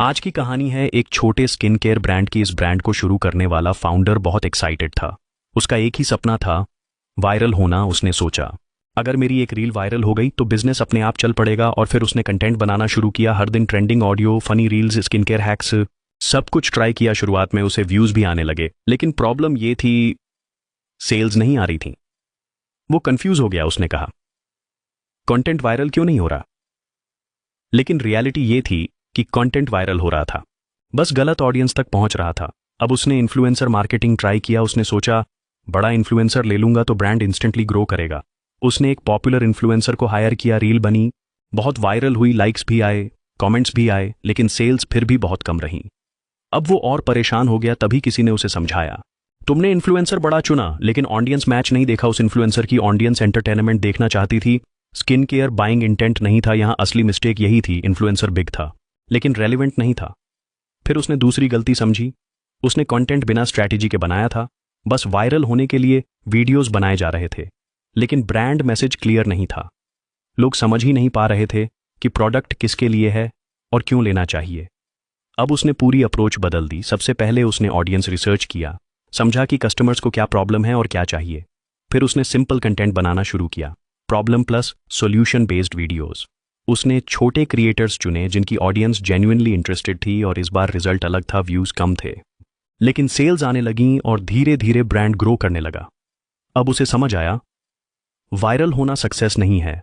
आज की कहानी है एक छोटे स्किन केयर ब्रांड की। इस ब्रांड को शुरू करने वाला फाउंडर बहुत एक्साइटेड था। उसका एक ही सपना था, वायरल होना। उसने सोचा अगर मेरी एक रील वायरल हो गई तो बिजनेस अपने आप चल पड़ेगा। और फिर उसने कंटेंट बनाना शुरू किया। हर दिन trending audio, funny reels, skin care hacks, सब कुछ ट्राई किया। शुरुआत में उसे व्यूज भी आने लगे, लेकिन प्रॉब्लम ये थी, सेल्स नहीं आ रही थी। वो कंफ्यूज हो गया। उसने कहा, कंटेंट वायरल क्यों नहीं हो रहा? लेकिन रियलिटी ये थी कि कंटेंट वायरल हो रहा था, बस गलत ऑडियंस तक पहुंच रहा था। अब उसने इन्फ्लुएंसर मार्केटिंग ट्राई किया। उसने सोचा बड़ा इन्फ्लुएंसर ले लूंगा तो ब्रांड इंस्टेंटली ग्रो करेगा। उसने एक पॉपुलर इन्फ्लुएंसर को हायर किया। रील बनी, बहुत वायरल हुई, लाइक्स भी आए, कमेंट्स भी आए, लेकिन सेल्स फिर भी बहुत कम रहीं। अब वो और परेशान हो गया। तभी किसी ने उसे समझाया, तुमने इन्फ्लुएंसर बड़ा चुना लेकिन ऑडियंस मैच नहीं देखा। उस इन्फ्लुएंसर की ऑडियंस एंटरटेनमेंट देखना चाहती थी, स्किन केयर बाइंग इंटेंट नहीं था। यहां असली मिस्टेक यही थी, इन्फ्लुएंसर बिग था लेकिन रेलिवेंट नहीं था। फिर उसने दूसरी गलती समझी। उसने कंटेंट बिना स्ट्रैटेजी के बनाया था। बस वायरल होने के लिए वीडियोस बनाए जा रहे थे, लेकिन ब्रांड मैसेज क्लियर नहीं था। लोग समझ ही नहीं पा रहे थे कि प्रोडक्ट किसके लिए है और क्यों लेना चाहिए। अब उसने पूरी अप्रोच बदल दी। सबसे पहले उसने ऑडियंस रिसर्च किया, समझा कि कस्टमर्स को क्या प्रॉब्लम है और क्या चाहिए। फिर उसने सिंपल कंटेंट बनाना शुरू किया, problem plus solution based videos. उसने छोटे क्रिएटर्स चुने जिनकी ऑडियंस जेन्युइनली इंटरेस्टेड थी। और इस बार रिजल्ट अलग था, व्यूज कम थे लेकिन सेल्स आने लगीं और धीरे धीरे ब्रांड ग्रो करने लगा। अब उसे समझ आया, वायरल होना सक्सेस नहीं है,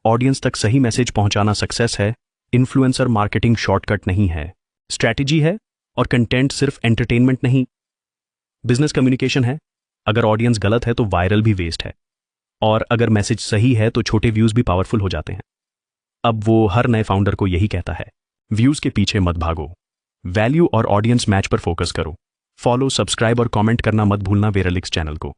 ऑडियंस तक सही मैसेज पहुंचाना सक्सेस है। इन्फ्लुएंसर मार्केटिंग शॉर्टकट नहीं है, स्ट्रैटेजी है। और कंटेंट सिर्फ एंटरटेनमेंट नहीं, बिजनेस कम्युनिकेशन है। अगर ऑडियंस गलत है तो वायरल भी वेस्ट है, और अगर मैसेज सही है तो छोटे व्यूज भी पावरफुल हो जाते हैं। अब वो हर नए फाउंडर को यही कहता है, व्यूज के पीछे मत भागो, वैल्यू और ऑडियंस मैच पर फोकस करो। फॉलो, सब्सक्राइब और कमेंट करना मत भूलना वेरालिक्स चैनल को।